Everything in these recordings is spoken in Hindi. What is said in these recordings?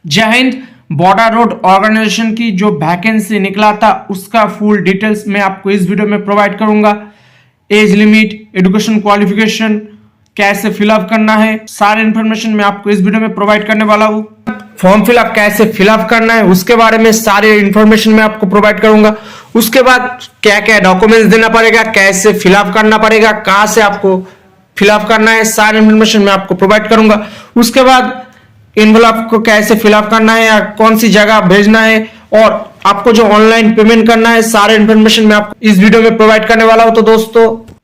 जय हिंद। बॉर्डर रोड ऑर्गेनाइजेशन की जो वैकेंसी निकला था उसका फुल डिटेल्स मैं आपको इस वीडियो में प्रोवाइड करूंगा। एज लिमिट, एजुकेशन क्वालिफिकेशन, कैसे फिलअप करना है, सारे इन्फॉर्मेशन मैं आपको इस वीडियो में प्रोवाइड करने वाला हूँ। फॉर्म फिलअप कैसे फिलअप करना है उसके बारे में सारे इन्फॉर्मेशन मैं आपको प्रोवाइड करूंगा। उसके बाद क्या क्या डॉक्यूमेंट्स देना पड़ेगा, कैसे फिलअप करना पड़ेगा, कहाँ से आपको फिलअप करना है, सारे इन्फॉर्मेशन मैं आपको प्रोवाइड करूंगा। उसके बाद इनवलप को कैसे फिलअप करना है या कौन सी जगह भेजना है और आपको जो ऑनलाइन पेमेंट करना है, सारे इन्फॉर्मेशन मैं आपको इस वीडियो में प्रोवाइड करने वाला हूं। तो दोस्तों,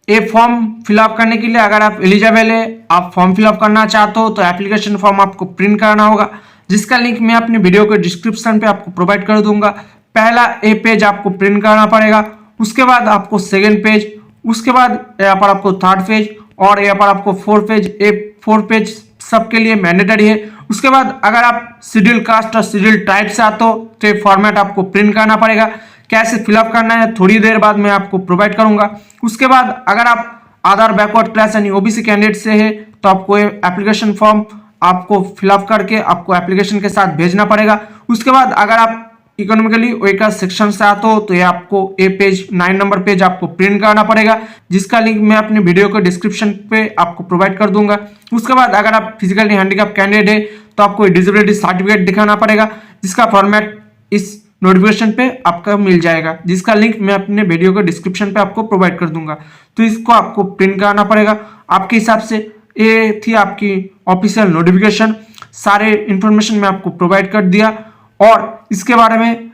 ये फॉर्म फिलअप करने के लिए अगर आप एलिजिबल है, आप फॉर्म फिलअप करना चाहते हो तो एप्लीकेशन फॉर्म आपको प्रिंट करना होगा, जिसका लिंक मैं अपने वीडियो के डिस्क्रिप्शन पे आपको प्रोवाइड कर दूंगा। पहला ए पेज आपको प्रिंट करना पड़ेगा, उसके बाद आपको सेकेंड पेज, उसके बाद यहाँ पर आपको थर्ड पेज और यहाँ पर आपको फोर्थ पेज। ए फोर्थ पेज सबके लिए मैंडेटरी है। उसके बाद अगर आप शेड्यूल कास्ट और शेड्यूल ट्राइब से आते हो तो ये फॉर्मेट आपको प्रिंट करना पड़ेगा। कैसे फिलअप करना है थोड़ी देर बाद मैं आपको प्रोवाइड करूंगा। उसके बाद अगर आप आधार बैकवर्ड क्लास यानी ओबीसी कैंडिडेट से है तो आपको ये एप्लीकेशन फॉर्म आपको फिलअप करके आपको एप्लीकेशन के साथ भेजना पड़ेगा। उसके बाद अगर आप इकोनॉमिकली वेकर सेक्शन से आते हो तो ये आपको ए पेज 9 नंबर पेज आपको प्रिंट करना पड़ेगा, जिसका लिंक मैं अपने वीडियो के डिस्क्रिप्शन पे आपको प्रोवाइड कर दूंगा। उसके बाद अगर आप फिजिकली हैंडीकैप कैंडिडेट है तो आपको डिसेबिलिटी सर्टिफिकेट दिखाना पड़ेगा, जिसका फॉर्मेट इस नोटिफिकेशन पे आपका मिल जाएगा, जिसका लिंक मैं अपने वीडियो के डिस्क्रिप्शन पे आपको प्रोवाइड कर दूंगा। तो इसको आपको प्रिंट कराना पड़ेगा। आपके हिसाब से ये थी आपकी ऑफिशियल नोटिफिकेशन। सारे इंफॉर्मेशन मैं आपको प्रोवाइड कर दिया और इसके बारे में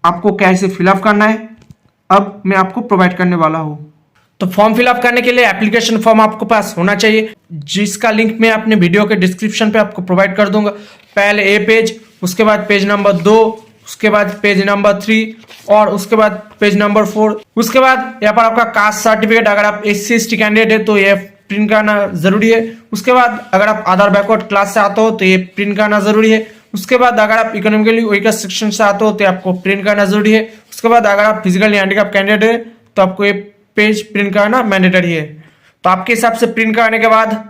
आपको कैसे फिलअप करना है अब मैं आपको प्रोवाइड करने वाला हूं। तो फॉर्म फिलअप करने के लिए एप्लीकेशन फॉर्म आपको पास होना चाहिए, जिसका लिंक मैं अपने वीडियो के डिस्क्रिप्शन पे आपको प्रोवाइड कर दूंगा। पहले ए पेज, उसके बाद पेज नंबर 2, उसके बाद पेज नंबर 3 और उसके बाद पेज नंबर 4। उसके बाद यहाँ पर आपका कास्ट सर्टिफिकेट, अगर आप SC/ST कैंडिडेट है तो ये प्रिंट करना जरूरी है। उसके बाद अगर आप आधार बैकवर्ड क्लास से आते हो तो ये प्रिंट करना जरूरी है। उसके बाद अगर आप इकोनॉमिकली वीकर सेक्शन से आते हो तो आपको प्रिंट करना जरूरी है। उसके बाद अगर आप फिजिकली हैंडीकैप कैंडिडेट है तो आपको ये पेज प्रिंट करना मैंडेटरी है। तो आपके हिसाब से प्रिंट करने के बाद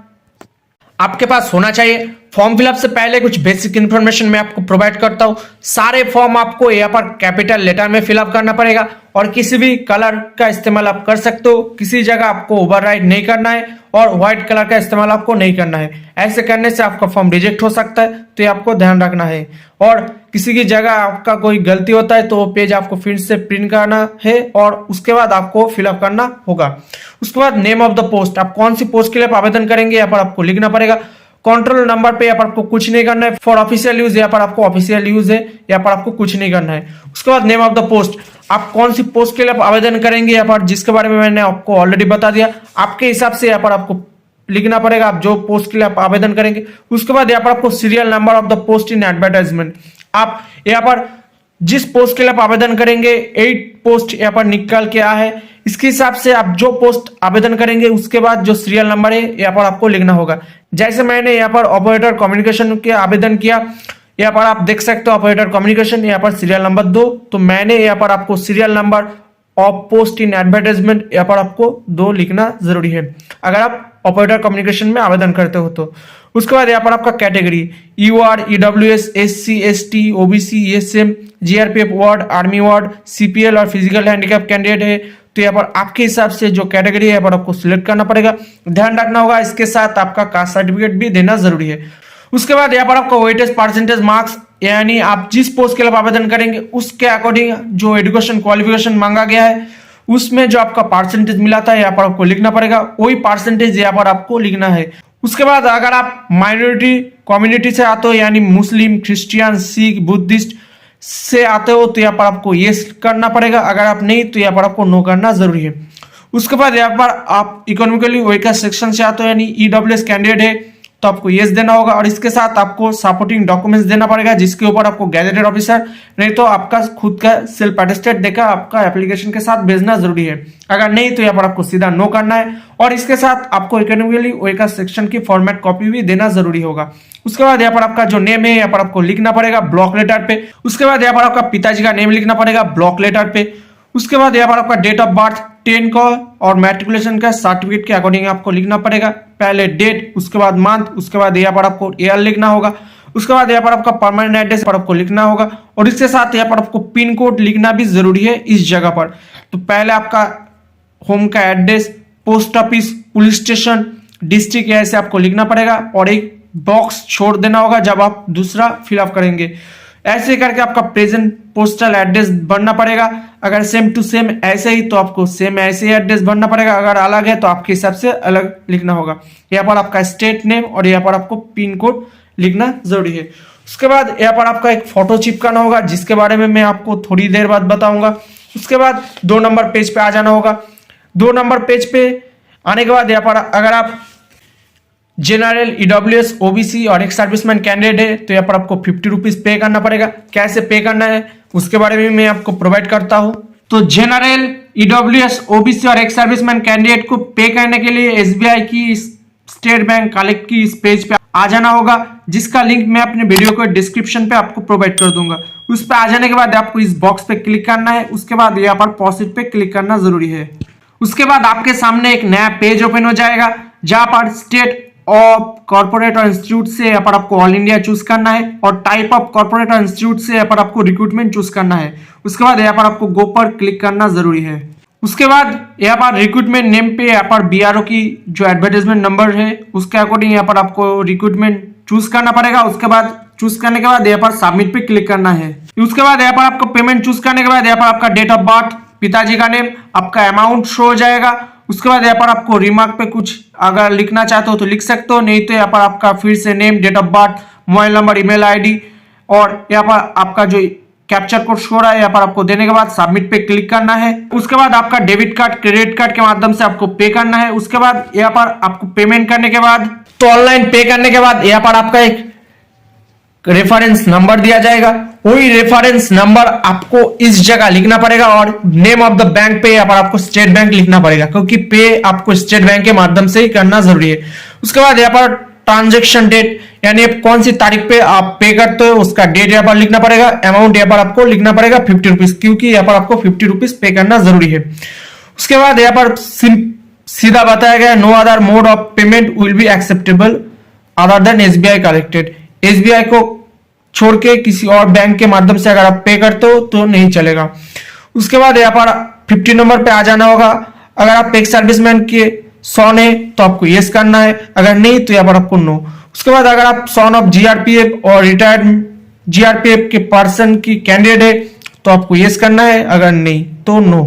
आपके पास होना चाहिए। फॉर्म फिलअप से पहले कुछ बेसिक इन्फॉर्मेशन मैं आपको प्रोवाइड करता हूं। सारे फॉर्म आपको यहाँ पर कैपिटल लेटर में फिलअप करना पड़ेगा और किसी भी कलर का इस्तेमाल आप कर सकते हो। किसी जगह आपको ओवरराइट नहीं करना है और व्हाइट कलर का इस्तेमाल आपको नहीं करना है। ऐसे करने से आपका फॉर्म रिजेक्ट हो सकता है, तो ये आपको ध्यान रखना है। और किसी की जगह आपका कोई गलती होता है तो वो पेज आपको फिर से प्रिंट करना है और उसके बाद आपको फिलअप करना होगा। उसके बाद नेम ऑफ द पोस्ट, आप कौन सी पोस्ट के लिए आवेदन करेंगे यहाँ पर आपको लिखना पड़ेगा। कंट्रोल नंबर पे यहाँ पर आपको कुछ नहीं करना है। फॉर ऑफिशियल यूज यहाँ पर आपको ऑफिशियल यूज है, यहाँ पर आपको कुछ नहीं करना है। उसके बाद नेम ऑफ द पोस्ट, आप कौन सी पोस्ट के लिए आवेदन करेंगे यहाँ पर, जिसके बारे में मैंने आपको ऑलरेडी बता दिया। आपके हिसाब से यहाँ पर आपको लिखना पड़ेगा आप जो पोस्ट के लिए आप आवेदन करेंगे। उसके बाद यहाँ पर आपको serial number of the post in advertisement, आप यहाँ पर जिस पोस्ट के लिए आप आवेदन करेंगे 8 पोस्ट यहाँ पर निकल के आया है, इसके हिसाब से आप जो पोस्ट आवेदन करेंगे उसके बाद जो सीरियल नंबर है यहाँ पर आपको लिखना होगा। जैसे मैंने यहाँ पर ऑपरेटर कम्युनिकेशन के आवेदन किया, यहाँ पर आप देख सकते हो ऑपरेटर कम्युनिकेशन, यहाँ पर सीरियल नंबर 2। तो मैंने यहाँ पर आपको serial number of post in advertisement यहाँ पर आपको 2 लिखना जरूरी है अगर आप ऑपरेटर कम्युनिकेशन में आवेदन करते हो तो। उसके बाद यहाँ पर आपका category UR, EWS, SC, ST, OBC, ESM, GRPF ward, army ward, CPL और फिजिकल हैंडीकैप कैंडिडेट है तो यहाँ पर आपके हिसाब से जो कैटेगरी है यहाँ पर आपको सिलेक्ट करना पड़ेगा। ध्यान रखना होगा, इसके साथ आपका कास्ट सर्टिफिकेट भी देना जरूरी है। उसके बाद यहाँ पर आपका वेटेज परसेंटेज मार्क्स, यानी आप जिस पोस्ट के लिए आवेदन करेंगे उसके अकॉर्डिंग जो एजुकेशन क्वालिफिकेशन मांगा गया है उसमें जो आपका परसेंटेज मिला था यहाँ पर आपको लिखना पड़ेगा, वही परसेंटेज यहाँ पर आपको लिखना है। उसके बाद अगर आप माइनॉरिटी कम्युनिटी से आते हो यानी मुस्लिम, क्रिश्चियन, सिख, बुद्धिस्ट से आते हो तो यहाँ पर आपको यस करना पड़ेगा, अगर आप नहीं तो यहाँ पर आपको नो करना जरूरी है। उसके बाद यहाँ पर आप इकोनॉमिकली वेकर सेक्शन से आते हो यानी EWS कैंडिडेट है तो आपको यस देना होगा और इसके साथ आपको सपोर्टिंग डॉक्यूमेंट्स देना पड़ेगा, जिसके ऊपर आपको गैजेटेड ऑफिसर नहीं तो आपका खुद का सेल्फ अटेस्टेड देकर आपका एप्लीकेशन के साथ भेजना जरूरी है। अगर नहीं तो यहाँ पर आपको सीधा नो करना है और इसके साथ आपको इकोनॉमिकली वेकर सेक्शन की फॉर्मेट कॉपी भी देना जरूरी होगा। उसके बाद यहाँ पर आपका जो नेम है यहाँ पर आपको लिखना पड़ेगा ब्लॉक लेटर पे। उसके बाद यहाँ पर आपका पिताजी का नेम लिखना पड़ेगा ब्लॉक लेटर पे। उसके बाद यहाँ पर आपका डेट ऑफ बर्थ 10 का और मैट्रिकुलेशन का सर्टिफिकेट के अकॉर्डिंग आपको लिखना पड़ेगा। पहले डेट, उसके बाद मंथ, उसके बाद यहाँ पर आपको ईयर लिखना होगा। उसके बाद यहाँ पर आपका परमानेंट एड्रेस पर आपको लिखना होगा और इसके साथ यहाँ पर आपको पिन कोड लिखना भी जरूरी है इस जगह पर। तो पहले आपका होम का address, post office, police station, district ऐसे आपको लिखना पड़ेगा और एक बॉक्स छोड़ देना होगा जब आप दूसरा फिलअप करेंगे। ऐसे करके आपका प्रेजेंट पोस्टल एड्रेस भरना पड़ेगा। अगर सेम टू सेम ऐसे ही तो आपको सेम ऐसे ही एड्रेस भरना पड़ेगा, अगर अलग है तो आपके हिसाब से अलग लिखना होगा। यहाँ पर आपका स्टेट नेम और यहाँ पर आपको पिन कोड लिखना जरूरी है। उसके बाद यहाँ पर आपका एक फोटो चिपकाना होगा जिसके बारे में मैं आपको थोड़ी देर बाद बताऊंगा। उसके बाद 2 नंबर पेज पे आ जाना होगा। 2 नंबर पेज पे आने के बाद यहाँ पर अगर आप जनरल, ईडब्ल्यूएस, ओबीसी और एक सर्विसमैन कैंडिडेट है तो यहाँ पर आपको 50 रुपीज पे करना पड़ेगा। कैसे पे करना है उसके बारे में मैं आपको प्रोवाइड करता हूँ। तो जनरल, ईडब्ल्यूएस, ओबीसी और एक सर्विसमैन कैंडिडेट को पे करने के लिए एसबीआई की, स्टेट बैंक, कलेक्ट की इस पेज पे आ जाना होगा जिसका लिंक मैं अपने वीडियो को डिस्क्रिप्शन पे आपको प्रोवाइड कर दूंगा। उस पर आ जाने के बाद आपको इस बॉक्स पे क्लिक करना है। उसके बाद यहाँ पर प्रोसीड पे क्लिक करना जरूरी है। उसके बाद आपके सामने एक नया पेज ओपन हो जाएगा जहां पर स्टेट ऑफ कॉर्पोरेट और इंस्टीट्यूट से यहाँ पर आपको ऑल इंडिया चूज करना है और टाइप ऑफ कॉर्पोरेट और इंस्टीट्यूट से यहाँ पर आपको रिक्रूटमेंट चूज करना है। उसके बाद यहाँ पर आपको गो पर क्लिक करना जरूरी है। उसके बाद यहाँ पर रिक्रूटमेंट नेम पे यहाँ पर बीआरओ की जो एडवर्टाइजमेंट नंबर है उसके अकॉर्डिंग यहाँ पर आपको रिक्रूटमेंट चूज करना पड़ेगा। उसके बाद चूज करने के बाद यहाँ पर सबमिट पे क्लिक करना है। उसके बाद यहाँ पर आपको पेमेंट चूज करने के बाद यहाँ पर आपका डेट ऑफ बर्थ, पिताजी का नेम, आपका अमाउंट शो हो जाएगा। उसके बाद यहाँ पर आपको रिमार्क पे कुछ अगर लिखना चाहते हो तो लिख सकते हो, नहीं तो यहाँ पर आपका फिर से name, date of birth, mobile number, email ID और यहाँ पर आपका जो कैप्चर कोड शो रहा है यहाँ पर आपको देने के बाद सबमिट पे क्लिक करना है। उसके बाद आपका डेबिट कार्ड, क्रेडिट कार्ड के माध्यम से आपको पे करना है। उसके बाद यहाँ पर आपको पेमेंट करने के बाद तो ऑनलाइन पे करने के बाद यहाँ पर आपका एक रेफरेंस नंबर दिया जाएगा। वही रेफरेंस नंबर आपको इस जगह लिखना पड़ेगा और नेम ऑफ द बैंक पे यहाँ पर आपको स्टेट बैंक लिखना पड़ेगा क्योंकि पे आपको स्टेट बैंक के माध्यम से ही करना जरूरी है। उसके बाद यहाँ पर ट्रांजेक्शन डेट यानी कौन सी तारीख पे आप पे करते हो उसका डेट यहाँ पर लिखना पड़ेगा। अमाउंट यहाँ पर आपको लिखना पड़ेगा 50 रुपीज क्योंकि यहाँ पर आपको 50 रुपीज पे करना जरूरी है। उसके बाद यहाँ पर सीधा बताया गया no other mode of payment will be acceptable other than SBI collected. SBI को छोड़ के किसी और बैंक के माध्यम से अगर आप पे करते हो तो नहीं चलेगा। उसके बाद यहाँ पर 50 नंबर पे आ जाना होगा। अगर आप एक सर्विसमैन के सॉन है तो आपको यस करना है, अगर नहीं तो यहाँ पर आपको नो। उसके बाद अगर आप सॉन ऑफ जीआरपीएफ और रिटायर्ड जीआरपीएफ के पर्सन की कैंडिडेट है तो आपको यस करना है, अगर नहीं तो नो।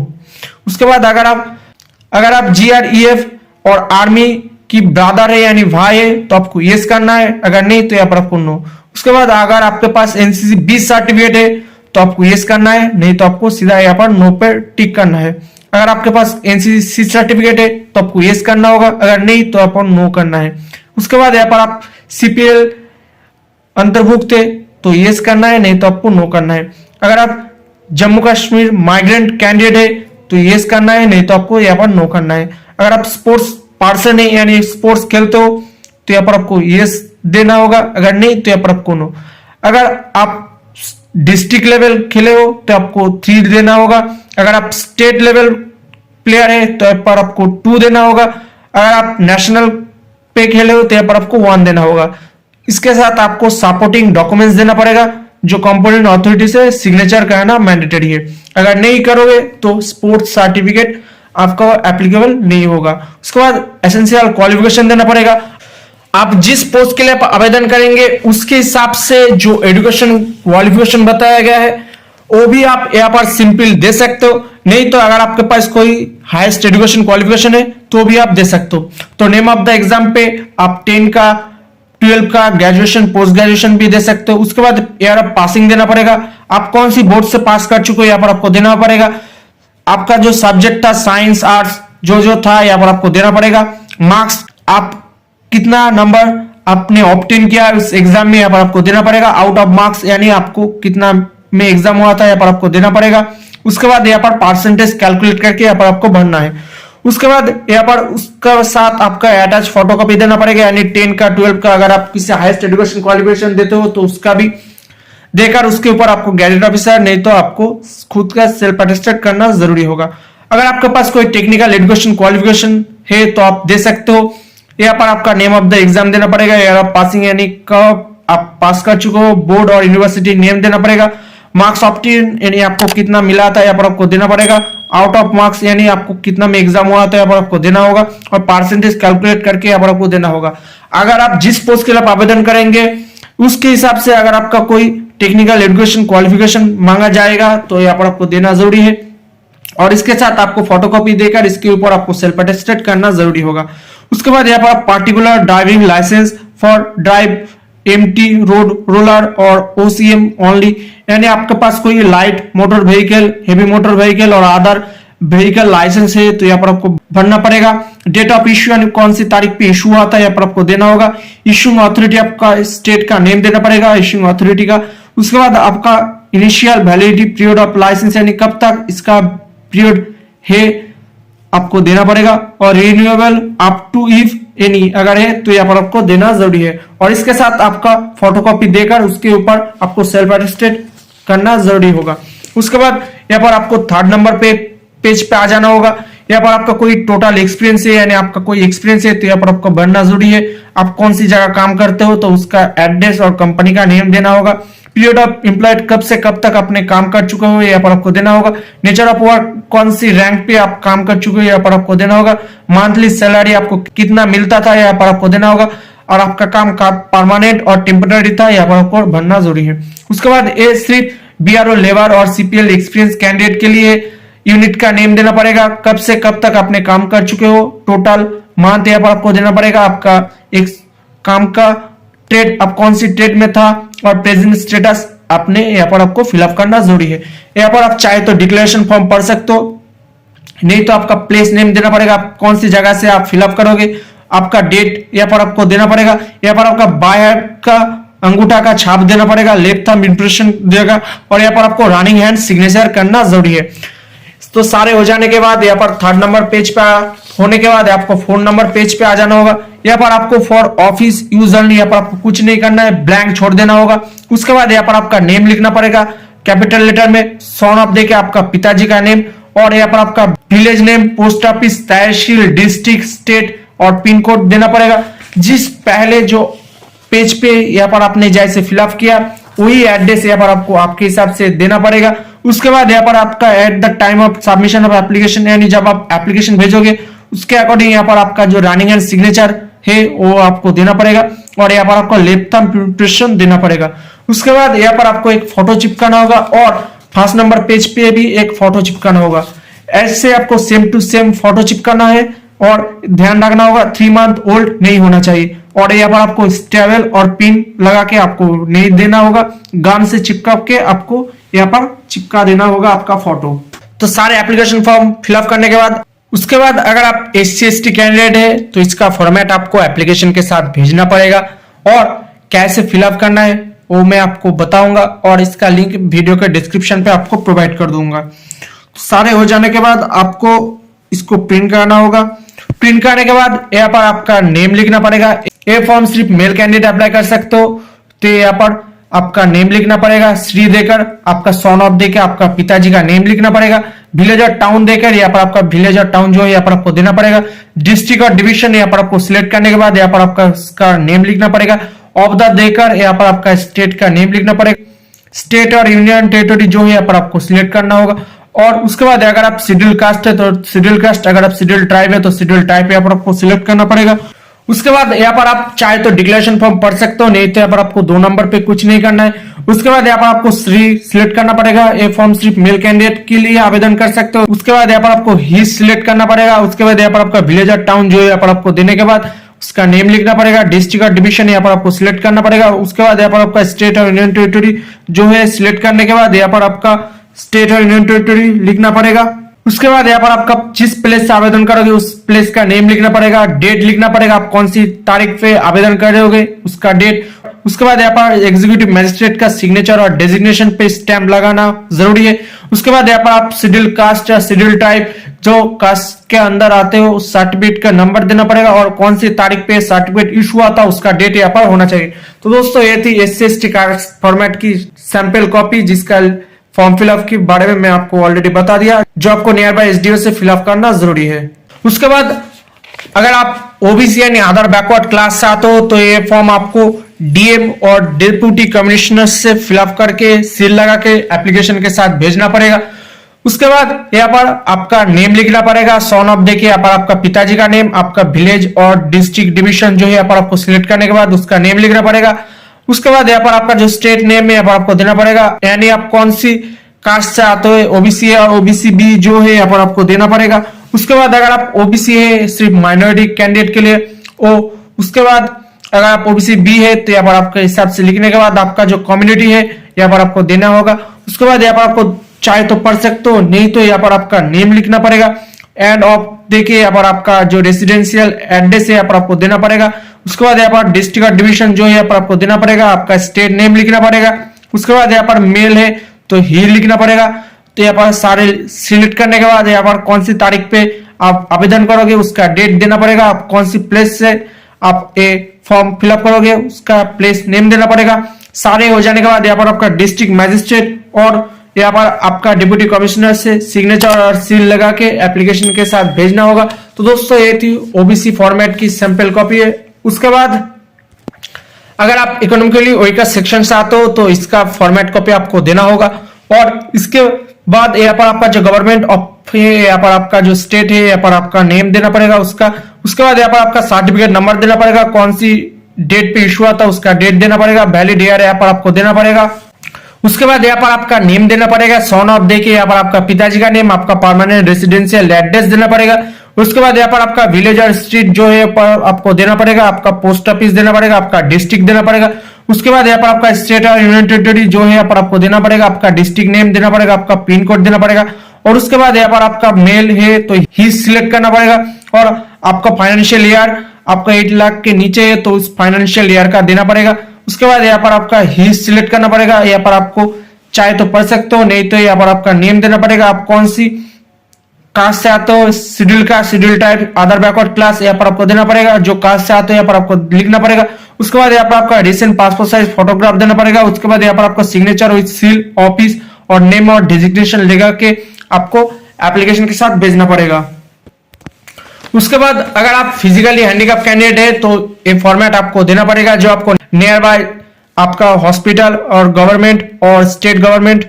उसके बाद अगर आप जीआरईएफ और आर्मी की ब्रदर है यानी भाई है तो आपको यस करना है, अगर नहीं तो यहाँ पर आपको नो। उसके बाद अगर आपके पास एनसीसी 20 सर्टिफिकेट है तो आपको यस करना है, नहीं तो आपको सीधा यहाँ पर नो पे टिक करना है। अगर आपके पास एनसीसी सर्टिफिकेट है तो आपको यस करना होगा, अगर नहीं तो आपको नो करना है। उसके बाद यहाँ पर आप सीपीएल अंतर्भुक्त है तो यस करना है, नहीं तो आपको नो करना है। अगर आप जम्मू कश्मीर माइग्रेंट कैंडिडेट है तो यस करना है, नहीं तो आपको यहाँ पर नो करना है। अगर आप स्पोर्ट्स पर्सन है यानी स्पोर्ट्स खेलते हो तो यहाँ पर आपको यस देना होगा, अगर नहीं तो यहाँ पर आपको नो। अगर आप डिस्ट्रिक्ट लेवल खेले हो तो आपको 3 देना होगा। अगर आप स्टेट लेवल प्लेयर है तो यहाँ पर आपको 2 देना होगा। अगर आप नेशनल पे खेले हो तो यहाँ पर आपको 1 देना होगा। इसके साथ आपको सपोर्टिंग डॉक्यूमेंट्स देना पड़ेगा जो कंपोनेंट अथॉरिटी से सिग्नेचर कराना मैंडेटरी है। अगर नहीं करोगे तो स्पोर्ट्स सर्टिफिकेट आपका एप्लीकेबल नहीं होगा। उसके बाद एसेंशियल क्वालिफिकेशन देना पड़ेगा। आप जिस पोस्ट के लिए आवेदन करेंगे उसके हिसाब से जो एजुकेशन क्वालिफिकेशन बताया गया है वो भी आप यहाँ पर सिंपल दे सकते हो, नहीं तो अगर आपके पास कोई हाईएस्ट एजुकेशन क्वालिफिकेशन है तो भी आप दे सकते हो। तो नेम ऑफ द एग्जाम पे आप 10 का, 12 का, ग्रेजुएशन, पोस्ट ग्रेजुएशन भी दे सकते हो। उसके बाद यार आप पासिंग देना पड़ेगा। आप कौन सी बोर्ड से पास कर चुके हो यहाँ पर आपको देना पड़ेगा। आपका जो सब्जेक्ट था साइंस, आर्ट्स जो था यहाँ पर आपको देना पड़ेगा। मार्क्स, आप कितना नंबर आपने ऑब्टेन किया उस एग्जाम में यहाँ पर आपको देना पड़ेगा। आउट ऑफ मार्क्स यानी आपको कितना में एग्जाम हुआ था यहाँ पर आपको देना पड़ेगा। उसके बाद यहाँ पर परसेंटेज कैलकुलेट करके यहाँ पर आपको भरना है। उसके बाद यहाँ पर उसका साथ आपका अटैच फोटोकॉपी देना पड़ेगा यानी 10 का, 12 का, अगर आप किसी हाईएस्ट एजुकेशन क्वालिफिकेशन देते हो तो उसका भी देकर उसके ऊपर आपको गैजेट ऑफिसर, नहीं तो आपको खुद का सेल्फ अटेस्टेड करना जरूरी होगा। अगर आपके पास कोई टेक्निकल एजुकेशन क्वालिफिकेशन है तो आप दे सकते हो। यहाँ पर आपका नेम ऑफ द एग्जाम देना पड़ेगा, यार पासिंग यानी कब आप पास कर चुके हो, बोर्ड और यूनिवर्सिटी नेम देना पड़ेगा, मार्क्स ऑब्टेन यानी आपको कितना मिला था यहाँ पर आपको देना पड़ेगा, आउट ऑफ मार्क्स यानी आपको कितना में एग्जाम हुआ था यहाँ पर आपको देना होगा, और परसेंटेज कैलकुलेट करके यहाँ पर आपको देना होगा। अगर आप जिस पोस्ट के लिए आप आवेदन करेंगे उसके हिसाब से अगर आपका कोई टेक्निकल एजुकेशन क्वालिफिकेशन मांगा जाएगा तो यहाँ पर आपको देना जरूरी है, और इसके साथ आपको फोटोकॉपी देकर इसके ऊपर आपको सेल्फ अटेस्टेड करना जरूरी होगा। उसके बाद यहाँ पर आप particular driving licence for drive MT road roller और ओसीएम ओनली, यानी आपके पास कोई light motor vehicle, heavy motor vehicle और अदर व्हीकल लाइसेंस है तो यहाँ पर आपको भरना पड़ेगा। डेट ऑफ इश्यू यानी कौन सी तारीख पे इशू हुआ था यहाँ पर आपको देना होगा। इशूइंग अथॉरिटी आपका स्टेट का नेम देना पड़ेगा इशूइंग अथॉरिटी का। उसके बाद आपका initial validity period of licence यानी कब तक इसका पीरियड है आपको देना पड़ेगा, और renewable up to if any अगर है तो यहाँ पर आपको देना जरूरी है, और इसके साथ आपका फोटोकॉपी देकर उसके ऊपर आपको सेल्फ अटेस्टेड करना जरूरी होगा। उसके बाद यहाँ पर आपको 3rd नंबर पे पेज पे आ जाना होगा। यहाँ पर आपका कोई टोटल एक्सपीरियंस है यानी आपका कोई एक्सपीरियंस है तो यहाँ पर आपको भरना जरूरी है। आप कौन सी जगह काम करते हो तो उसका एड्रेस और कंपनी का नेम देना होगा। पीरियड ऑफ एम्प्लॉयड कब से कब तक अपने काम कर चुके हो यहाँ पर आपको देना होगा। नेचर ऑफ वर्क कौन सी रैंक पे आप काम कर चुके हो यहाँ पर आपको देना होगा। मंथली सैलरी आपको कितना मिलता था यहाँ पर आपको देना होगा, और आपका काम परमानेंट और टेम्पररी था यहाँ पर आपको भरना जरूरी है। उसके बाद ये सिर्फ बीआरओ लेबर और सीपीएल एक्सपीरियंस कैंडिडेट के लिए यूनिट का नेम देना पड़ेगा, कब से कब तक आपने काम कर चुके हो, टोटल मंथ यहाँ पर आपको देना पड़ेगा, आपका एक काम का ट्रेड आप कौन सी ट्रेड में था, और प्रेजेंट स्टेटस आपने यहाँ पर आपको फिलअप करना जरूरी है। यहाँ पर आप चाहे तो डिक्लेरेशन फॉर्म भर सकते हो, नहीं तो आपका प्लेस नेम देना पड़ेगा, आप कौन सी जगह से आप फिलअप करोगे, आपका डेट यहाँ पर आपको देना पड़ेगा। यहाँ पर आपका बाय का अंगूठा का छाप देना पड़ेगा, लेफ्ट थंब इंप्रेशन देगा, और यहाँ पर आपको रनिंग हैंड सिग्नेचर करना जरूरी है। तो सारे हो जाने के बाद यहाँ पर 3rd नंबर पेज पे होने के बाद आपको 4 नंबर पेज पे आ जाना होगा। यहाँ पर आपको फॉर ऑफिस यूज ओनली यहाँ पर आपको कुछ नहीं करना है, ब्लैंक छोड़ देना होगा। उसके बाद यहाँ पर आपका नेम लिखना पड़ेगा कैपिटल लेटर में, सन ऑफ देके आपका पिताजी का नेम, और यहाँ पर आपका विलेज नेम, पोस्ट ऑफिस, तहसील, डिस्ट्रिक्ट, स्टेट और पिन कोड देना पड़ेगा। जिस पहले जो पेज पे यहाँ पर आपने जैसे फिलअप किया वही एड्रेस यहाँ पर आपको आपके हिसाब से देना पड़ेगा। उसके बाद यहाँ पर आपका at the time of submission of application यानी जब आप एप्लीकेशन भेजोगे उसके अकॉर्डिंग यहाँ पर आपका जो रनिंग एंड सिग्नेचर है वो आपको देना पड़ेगा, और यहाँ पर आपको लेफ्ट थंब इंप्रेशन देना पड़ेगा। उसके बाद यहाँ पर आपको एक फोटो चिपकाना होगा, और 1st नंबर पेज पे भी एक फोटो चिपकाना होगा। ऐसे आपको सेम टू सेम फोटो चिपकाना है, और ध्यान रखना होगा 3 मंथ ओल्ड नहीं होना चाहिए, और यहाँ पर आपको स्टेबल और पिन लगा के आपको नहीं देना होगा, गन से चिपका के आपको यहाँ पर चिपका देना होगा आपका फोटो। तो सारे एप्लीकेशन फॉर्म फिलअप करने के बाद उसके बाद अगर आप SC/ST कैंडिडेट है तो इसका फॉर्मेट आपको एप्लीकेशन के साथ भेजना पड़ेगा, और कैसे फिलअप करना है वो मैं आपको बताऊंगा, और इसका लिंक वीडियो के डिस्क्रिप्शन पे आपको प्रोवाइड कर दूंगा। तो सारे हो जाने के बाद आपको इसको प्रिंट करना होगा। प्रिंट करने के बाद यहाँ पर आपका नेम लिखना पड़ेगा। ये फॉर्म सिर्फ मेल कैंडिडेट अप्लाई कर सकते हो, तो यहाँ पर आपका नेम लिखना पड़ेगा, श्री देकर आपका सन ऑफ देकर आपका पिताजी का नेम लिखना पड़ेगा, विलेज और टाउन देकर यहाँ पर आपका विलेज और टाउन जो है यहाँ पर आपको देना पड़ेगा। डिस्ट्रिक्ट और डिवीजन यहाँ पर आपको सिलेक्ट करने के बाद यहाँ पर आपका इसका नेम लिखना पड़ेगा। ऑफ द देकर यहाँ पर आपका स्टेट का नेम लिखना पड़ेगा। स्टेट और यूनियन टेरिटरी जो है यहाँ पर आपको सिलेक्ट करना होगा, और उसके बाद अगर आप शेड्यूल कास्ट है तो शेड्यूल कास्ट, अगर आप शेड्यूल ट्राइब है तो शेड्यूल ट्राइब यहाँ पर आपको सिलेक्ट करना पड़ेगा। उसके बाद यहाँ पर आप चाहे तो डिक्लेरेशन फॉर्म पढ़ सकते हो, नहीं तो यहाँ पर आपको 2 नंबर पे कुछ नहीं करना है। उसके बाद यहाँ पर आपको श्री सिलेक्ट करना पड़ेगा। ये फॉर्म सिर्फ मेल कैंडिडेट के लिए आवेदन कर सकते हो। उसके बाद यहाँ पर आपको ही सिलेक्ट करना पड़ेगा। उसके बाद यहाँ पर आपका विलेज और टाउन जो है यहाँ पर आपको देने के बाद उसका नेम लिखना पड़ेगा। डिस्ट्रिक्ट और डिवीजन यहाँ पर आपको सिलेक्ट करना पड़ेगा। उसके बाद यहाँ पर आपका स्टेट और यूनियन टेरिटरी जो है सिलेक्ट करने के बाद यहाँ पर आपका स्टेट और यूनियन टेरिटरी लिखना पड़ेगा। उसके बाद यहाँ पर आपका जिस प्लेस से आवेदन करोगे उस प्लेस का नेम लिखना पड़ेगा। डेट लिखना पड़ेगा, आप कौन सी तारीख पे आवेदन कर रहे होगे उसका डेट। उसके बाद यहाँ पर एग्जीक्यूटिव मैजिस्ट्रेट का सिग्नेचर और डेजिग्नेशन पे स्टैंप लगाना जरूरी है। उसके बाद यहाँ पर आप शेड्यूल कास्ट या शेड्यूल टाइप जो कास्ट के अंदर आते हो उस सर्टिफिकेट का नंबर देना पड़ेगा, और कौन सी तारीख पे सर्टिफिकेट इशू हुआ था उसका डेट यहाँ पर होना चाहिए। तो दोस्तों ये थी SC/ST फॉर्मेट की सैंपल कॉपी, जिसका फॉर्म फिलअप के बारे में मैं आपको ऑलरेडी बता दिया, जो आपको नियर बाय SDO से फिलअप करना जरूरी है। उसके बाद अगर आप OBC यानी अदर बैकवर्ड क्लास से आते हो तो ये फॉर्म आपको डीएम और डिप्टी कमिश्नर से फिलअप करके सील लगा के एप्लीकेशन के साथ भेजना पड़ेगा। उसके बाद यहाँ पर आपका नेम लिखना पड़ेगा। सॉन ऑफ देखिए यहाँ पर आपका पिताजी का नेम, आपका विलेज और डिस्ट्रिक्ट डिवीजन जो है यहाँ पर आपको सिलेक्ट करने के बाद उसका नेम लिखना पड़ेगा। उसके बाद यहाँ पर आपका जो स्टेट नेम है यहाँ पर आपको देना पड़ेगा, यानी आप कौन सी कास्ट से आते हो, ओबीसी है और ओबीसी बी जो है यहाँ पर आपको देना पड़ेगा। उसके बाद अगर आप ओबीसी है सिर्फ माइनॉरिटी कैंडिडेट के लिए उसके बाद अगर आप ओबीसी बी है तो यहाँ पर आपके हिसाब से लिखने के बाद आपका जो कम्युनिटी है यहाँ पर आपको देना होगा। उसके बाद यहाँ पर आपको चाहे तो पढ़ सकते हो, नहीं तो यहाँ पर आपका नेम लिखना पड़ेगा। एंड ऑफ देखिए यहाँ पर आपका जो रेसिडेंशियल एड्रेस है यहाँ पर आपको देना पड़ेगा। उसके बाद यहाँ पर डिस्ट्रिक्ट डिवीजन जो है यहाँ पर आपको देना पड़ेगा, आपका स्टेट नेम लिखना पड़ेगा। उसके बाद यहाँ पर मेल है तो ही लिखना पड़ेगा। तो यहाँ पर सारे सिलेक्ट करने के बाद यहाँ पर कौन सी तारीख पे आप आवेदन करोगे उसका डेट देना पड़ेगा। आप कौन सी प्लेस से आप ए फॉर्म फिलअप करोगे उसका प्लेस नेम देना पड़ेगा। सारे हो जाने के बाद यहाँ पर आपका डिस्ट्रिक्ट मैजिस्ट्रेट और यहाँ पर आपका डिप्टी कमिश्नर से सिग्नेचर और सील लगा के एप्लीकेशन के साथ भेजना होगा। तो दोस्तों ये थी ओबीसी फॉर्मेट की सैंपल कॉपी है। उसके बाद अगर आप इकोनॉमिकली ओइका सेक्शन से आते हो तो इसका फॉर्मेट कॉपी आपको देना होगा। और इसके बाद यहाँ पर आपका जो गवर्नमेंट ऑफ है यहाँ पर आपका जो स्टेट है यहाँ पर आपका नेम देना पड़ेगा उसका। उसके बाद यहाँ पर आपका सर्टिफिकेट नंबर देना पड़ेगा, कौन सी डेट पे इशू हुआ था उसका डेट देना पड़ेगा, वैलिड ईयर यहाँ पर आपको देना पड़ेगा। उसके बाद यहाँ पर आपका नेम देना पड़ेगा। सॉन ऑफ देखिए यहाँ पर आपका पिताजी का नेम, आपका परमानेंट रेसिडेंशियल एड्रेस देना पड़ेगा। उसके बाद यहाँ पर आपका विलेज और स्ट्रीट जो है पर आपको देना पड़ेगा, आपका पोस्ट ऑफिस देना पड़ेगा, आपका डिस्ट्रिक्ट देना पड़ेगा। उसके बाद यहाँ पर आपका स्टेट और यूनियन टेरिटरी जो है यहाँ पर आपको देना पड़ेगा, आपका डिस्ट्रिक्ट नेम देना पड़ेगा, आपका पिन कोड देना पड़ेगा। और उसके बाद यहाँ पर आपका मेल है तो ही सिलेक्ट करना पड़ेगा। और आपका फाइनेंशियल ईयर आपका 8 लाख के नीचे है तो उस फाइनेंशियल ईयर का देना पड़ेगा। उसके बाद यहाँ पर आपका ही सिलेक्ट करना पड़ेगा। यहाँ पर आपको चाहे तो पढ़ सकते हो, नहीं तो यहाँ पर आपका नेम देना पड़ेगा। आप कौन सी कास्ट से आते हो, schedule caste, schedule type, other backward class यहाँ पर आपको देना पड़ेगा। जो कास्ट से आते हो यहाँ पर आपको लिखना पड़ेगा। उसके बाद यहाँ पर आपका रिसेंट पासपोर्ट साइज फोटोग्राफ देना पड़ेगा। उसके बाद यहाँ पर आपका सिग्नेचर विद सील, ऑफिस और नेम और डेजिग्नेशन लगा के आपको एप्लीकेशन के साथ भेजना पड़ेगा। उसके बाद अगर आप फिजिकली हैंडीकैप कैंडिडेट है तो ये फॉर्मेट आपको देना पड़ेगा, जो आपको नियर बाय आपका हॉस्पिटल और गवर्नमेंट और स्टेट गवर्नमेंट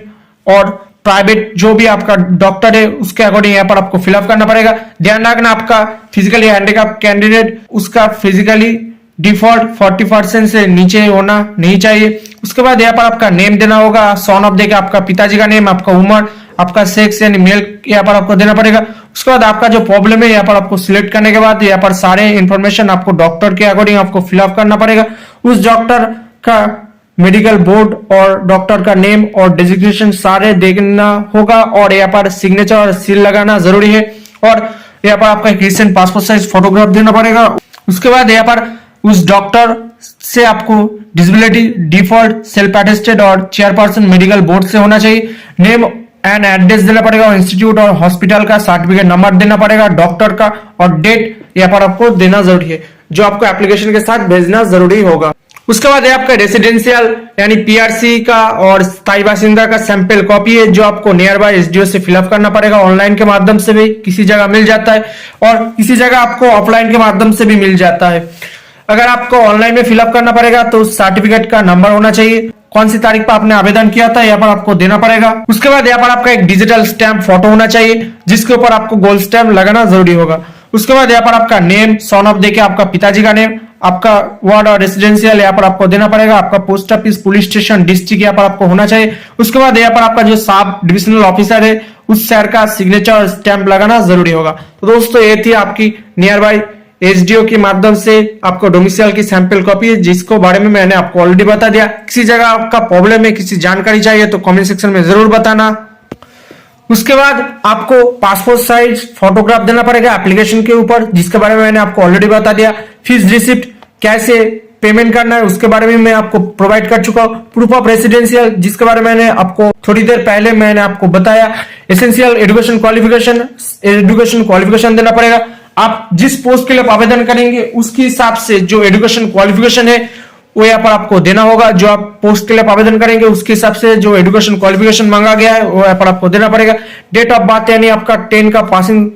और प्राइवेट जो भी आपका डॉक्टर है उसके अकॉर्डिंग यहाँ पर आपको फिलअप करना पड़ेगा। ध्यान रखना आपका फिजिकली हैंडीकैप कैंडिडेट उसका फिजिकली डिफॉल्ट 40% से नीचे होना नहीं चाहिए। उसके बाद यहाँ पर आपका नेम देना होगा। सॉन ऑफ देके आपका पिताजी का नेम, आपका उम्र, आपका सेक्स यानी मेल यहाँ पर आपको देना पड़ेगा। उसके बाद आपका जो प्रॉब्लम है यहाँ पर आपको सिलेक्ट करने के बाद यहाँ पर सारे इंफॉर्मेशन आपको डॉक्टर के अकॉर्डिंग आपको फिलअप करना पड़ेगा। उस डॉक्टर का मेडिकल बोर्ड और डॉक्टर का नेम और डेजिग्नेशन सारे देखना होगा। और यहाँ पर सिग्नेचर और सील लगाना जरूरी है। और यहाँ पर आपका एक रिसेंट पासपोर्ट साइज फोटोग्राफ देना पड़ेगा। उसके बाद यहाँ पर उस डॉक्टर से आपको डिसेबिलिटी डिफॉल्ट सेल्फ अटेस्टेड और चेयरपर्सन मेडिकल बोर्ड से होना चाहिए। नेम एंड एड्रेस देना पड़ेगा और इंस्टीट्यूट और हॉस्पिटल का सर्टिफिकेट नंबर देना पड़ेगा, डॉक्टर का और डेट यहाँ पर आपको देना जरूरी है, जो आपको एप्लीकेशन के साथ भेजना जरूरी होगा। उसके बाद है आपका रेसिडेंशियल यानी पीआरसी का और स्थायी बासिंदा का सैंपल कॉपी है, जो आपको नियर बाय एसडीओ से फिलअप करना पड़ेगा। ऑनलाइन के माध्यम से भी किसी जगह मिल जाता है और किसी जगह आपको ऑफलाइन के माध्यम से भी मिल जाता है। अगर आपको ऑनलाइन में फिलअप करना पड़ेगा तो सर्टिफिकेट का नंबर होना चाहिए, कौन सी तारीख पर आपने आवेदन किया था यहाँ पर आपको देना पड़ेगा। उसके बाद यहाँ पर आपका एक डिजिटल स्टैम्प फोटो होना चाहिए जिसके ऊपर आपको गोल्ड स्टैम्प लगाना जरूरी होगा। उसके बाद यहाँ पर आपका नेम, सॉन ऑफ देके आपका पिताजी का नेम, आपका वार्ड और रेसिडेंशियल यहाँ पर आपको देना पड़ेगा, आपका post office, police station, district यहाँ पर आपको होना चाहिए। उसके बाद यहाँ पर आपका जो सब डिविजनल ऑफिसर है उस शहर का सिग्नेचर और स्टैंप लगाना जरूरी होगा। तो दोस्तों ये थी आपकी नियर बाय एसडीओ के माध्यम से आपको डोमिसाइल की सैंपल कॉपी है, जिसको बारे में मैंने आपको ऑलरेडी बता दिया। किसी जगह आपका प्रॉब्लम है, किसी जानकारी चाहिए तो कमेंट सेक्शन में जरूर बताना। उसके बाद आपको पासपोर्ट साइज फोटोग्राफ देना पड़ेगा एप्लीकेशन के ऊपर, जिसके बारे में मैंने आपको ऑलरेडी बता दिया। फीस रिसिप्ट कैसे पेमेंट करना है उसके बारे में मैं आपको प्रोवाइड कर चुका हूँ। प्रूफ ऑफ रेसिडेंशियल जिसके बारे में मैंने आपको थोड़ी देर पहले मैंने आपको बताया। एसेंशियल एजुकेशन क्वालिफिकेशन देना पड़ेगा। आप जिस पोस्ट के लिए आवेदन करेंगे उसके हिसाब से जो एजुकेशन क्वालिफिकेशन है वो यहाँ पर आपको देना होगा। जो आप पोस्ट के लिए आवेदन करेंगे उसके हिसाब से जो एजुकेशन क्वालिफिकेशन मांगा गया है वो यहाँ पर आपको देना पड़ेगा। डेट ऑफ बर्थ यानी आपका 10 का पासिंग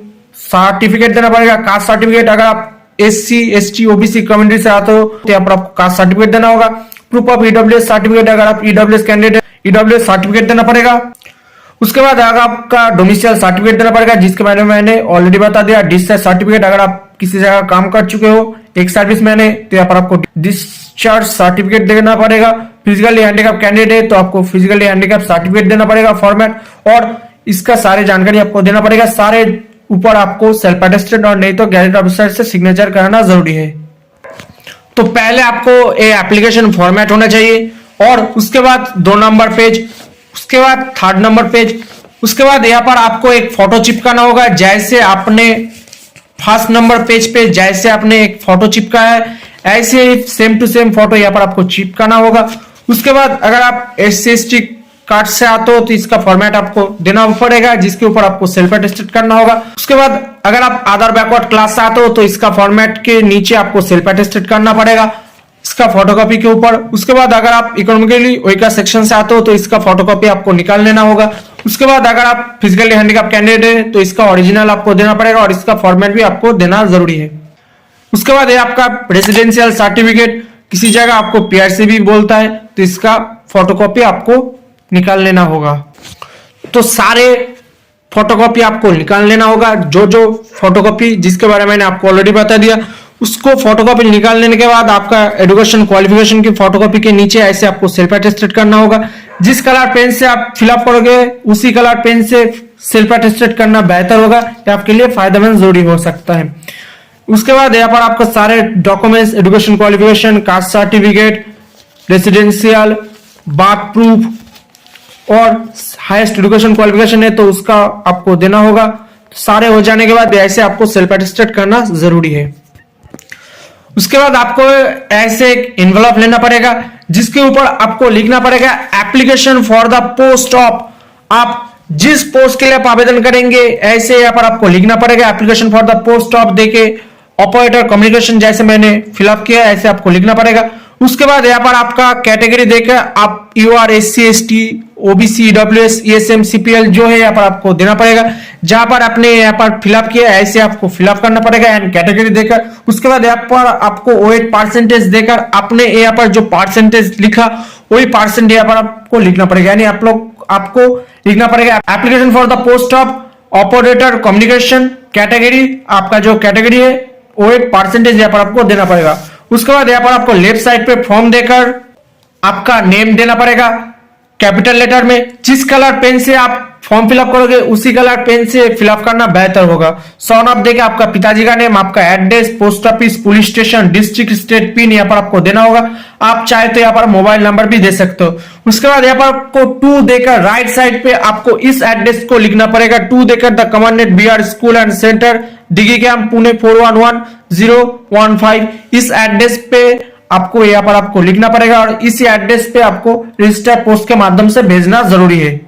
सर्टिफिकेट देना पड़ेगा। कास्ट सर्टिफिकेट अगर आप SC ST OBC कम्युनिटी से आते हो तो यहाँ पर आपको कास्ट सर्टिफिकेट देना होगा। प्रूफ ऑफ EWS सर्टिफिकेट, अगर आप EWS कैंडिडेट EWS सर्टिफिकेट देना पड़ेगा। उसके बाद अगर आपका डोमिसाइल सर्टिफिकेट देना पड़ेगा, जिसके बारे में मैंने ऑलरेडी बता दिया। डिस्चार्ज सर्टिफिकेट, अगर आप किसी जगह काम कर चुके हो एक सर्विस मैन है तो यहाँ पर आपको डिस्चार्ज सर्टिफिकेट देना पड़ेगा। फिजिकली हैंडीकैप कैंडिडेट तो आपको फिजिकली हैंडीकैप सर्टिफिकेट देना पड़ेगा फॉर्मेट, और इसका सारे जानकारी आपको देना पड़ेगा। सारे ऊपर आपको सेल्फ अटेस्टेड और नहीं तो गैजेट ऑफिसर से सिग्नेचर कराना जरूरी है। तो पहले आपको ये एप्लीकेशन फॉर्मेट होना चाहिए, और उसके बाद 2 नंबर पेज, उसके बाद 3rd नंबर पेज, उसके बाद यहाँ पर आपको एक फोटो चिपकाना होगा। जैसे आपने 1st नंबर पेज पे जैसे आपने एक फोटो चिपकाया है, ऐसे सेम टू सेम फोटो यहाँ पर आपको चिपकाना होगा। उसके बाद अगर आप SC/ST कार्ड से आते हो तो इसका फॉर्मेट आपको देना पड़ेगा, जिसके ऊपर आपको सेल्फ अटेस्टेड करना होगा। उसके बाद अगर आप अदर बैकवर्ड क्लास से आते हो तो इसका फॉर्मेट के नीचे आपको सेल्फ अटेस्टेड करना पड़ेगा इसका फोटोकॉपी के ऊपर। उसके बाद अगर आप इकोनॉमिकली वीकर सेक्शन से आते हो तो इसका फोटोकॉपी आपको निकाल लेना होगा। उसके बाद अगर आप फिजिकली हैंडीकैप कैंडिडेट है तो इसका ओरिजिनल आपको देना पड़ेगा, और इसका फॉर्मेट भी आपको देना जरूरी है। उसके बाद ये आपका रेसिडेंशियल सर्टिफिकेट, किसी जगह आपको PRC भी बोलता है तो इसका फोटोकॉपी आपको निकाल लेना होगा। तो सारे फोटोकॉपी आपको निकाल लेना होगा। जो फोटोकॉपी जिसके बारे में मैंने आपको ऑलरेडी बता दिया, उसको फोटोकॉपी निकाल लेने के बाद आपका एजुकेशन क्वालिफिकेशन की फोटोकॉपी के नीचे ऐसे आपको सेल्फ अटेस्टेड करना होगा। जिस कलर पेन से आप फिलअप करोगे उसी कलर पेन से सेल्फ अटेस्टेड करना बेहतर होगा, ये आपके लिए फायदेमंद जरूरी हो सकता है। उसके बाद यहाँ पर आपका सारे documents, education qualification, caste certificate, residential, birth proof और हाईएस्ट एजुकेशन क्वालिफिकेशन है तो उसका आपको देना होगा। सारे हो जाने के बाद ऐसे आपको सेल्फ अटेस्टेड करना जरूरी है। उसके बाद आपको ऐसे एक एनवलप लेना पड़ेगा, जिसके ऊपर आपको लिखना पड़ेगा application for the post of, आप जिस पोस्ट के लिए आप आवेदन करेंगे ऐसे यहाँ पर आपको लिखना पड़ेगा application for the post of देके ऑपरेटर कम्युनिकेशन, जैसे मैंने फिलअप किया ऐसे आपको लिखना पड़ेगा। उसके बाद यहाँ पर आपका कैटेगरी देकर आप UR SC/ST OBC EWS ESM CPL जो है यहाँ पर आपको देना पड़ेगा। जहां पर आपने यहाँ पर फिलअप किया ऐसे आपको फिलअप करना पड़ेगा एंड कैटेगरी देकर। उसके बाद यहाँ पर आपको OAT परसेंटेज देकर आपने यहाँ पर जो परसेंटेज लिखा वही परसेंट यहाँ पर आपको लिखना पड़ेगा। यानी आपको लिखना पड़ेगा application for the post of operator communication, category आपका जो कैटेगरी है OAT परसेंटेज यहाँ पर आपको देना पड़ेगा। उसके बाद यहाँ पर आपको लेफ्ट साइड पे फॉर्म देकर आपका नेम देना पड़ेगा कैपिटल लेटर में। जिस कलर पेन से आप फॉर्म फिलअप करोगे उसी कलर पेन से फिलअप करना बेहतर होगा। सॉन ऑफ देके आपका पिताजी का नेम, आपका address, post office, police station, district, state, pin यहाँ पर आपको देना होगा। आप चाहे तो यहाँ पर मोबाइल नंबर भी दे सकते हो। उसके बाद यहाँ पर आपको 2 देकर राइट साइड पे आपको इस एड्रेस को लिखना पड़ेगा। 2 देकर the commanded BR school and centre Dighi camp Pune 411015, इस एड्रेस पे आपको यहाँ पर आपको लिखना पड़ेगा और इसी एड्रेस पे आपको रजिस्टर पोस्ट के माध्यम से भेजना जरूरी है।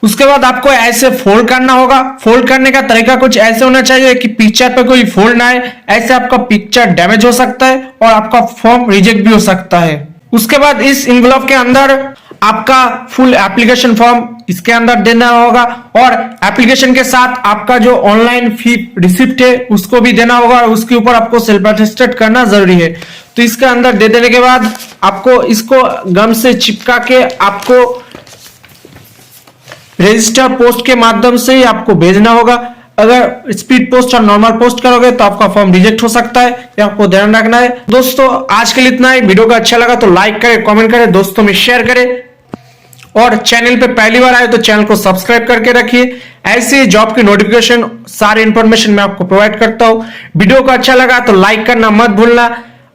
उसके बाद आपको ऐसे फोल्ड करना होगा। फोल्ड करने का तरीका कुछ ऐसे होना चाहिए कि पिक्चर पे कोई फोल्ड ना आए, ऐसे आपका पिक्चर डैमेज हो सकता है और आपका फॉर्म रिजेक्ट भी हो सकता है। उसके बाद इस एनवेलप के अंदर आपका फुल एप्लीकेशन फॉर्म इसके अंदर देना होगा और एप्लीकेशन के साथ आपका जो ऑनलाइन फी रिसिप्ट है उसको भी देना होगा और उसके ऊपर आपको सेल्फ अटेस्टेड करना जरूरी है। तो इसके अंदर दे देने के बाद आपको इसको गम से चिपका के आपको रजिस्टर पोस्ट के माध्यम से ही आपको भेजना होगा। अगर स्पीड पोस्ट और नॉर्मल पोस्ट करोगे तो आपका फॉर्म रिजेक्ट हो सकता है, ये आपको ध्यान रखना है। दोस्तों आज के लिए इतना ही। वीडियो का अच्छा लगा तो लाइक करें, कमेंट करें, दोस्तों में शेयर करें और चैनल पे पहली बार आए तो चैनल को सब्सक्राइब करके रखिए। ऐसे जॉब की नोटिफिकेशन सारी इंफॉर्मेशन मैं आपको प्रोवाइड करता हूं। वीडियो को अच्छा लगा तो लाइक करना मत भूलना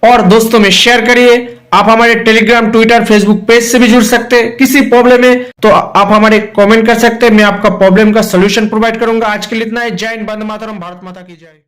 और दोस्तों में शेयर करिए। आप हमारे टेलीग्राम, ट्विटर, फेसबुक पेज से भी जुड़ सकते हैं। किसी प्रॉब्लम है तो आप हमारे कमेंट कर सकते हैं, मैं आपका प्रॉब्लम का सलूशन प्रोवाइड करूंगा। आज के लिए इतना है। जय हिंद, वंदे मातरम, भारत माता की जय।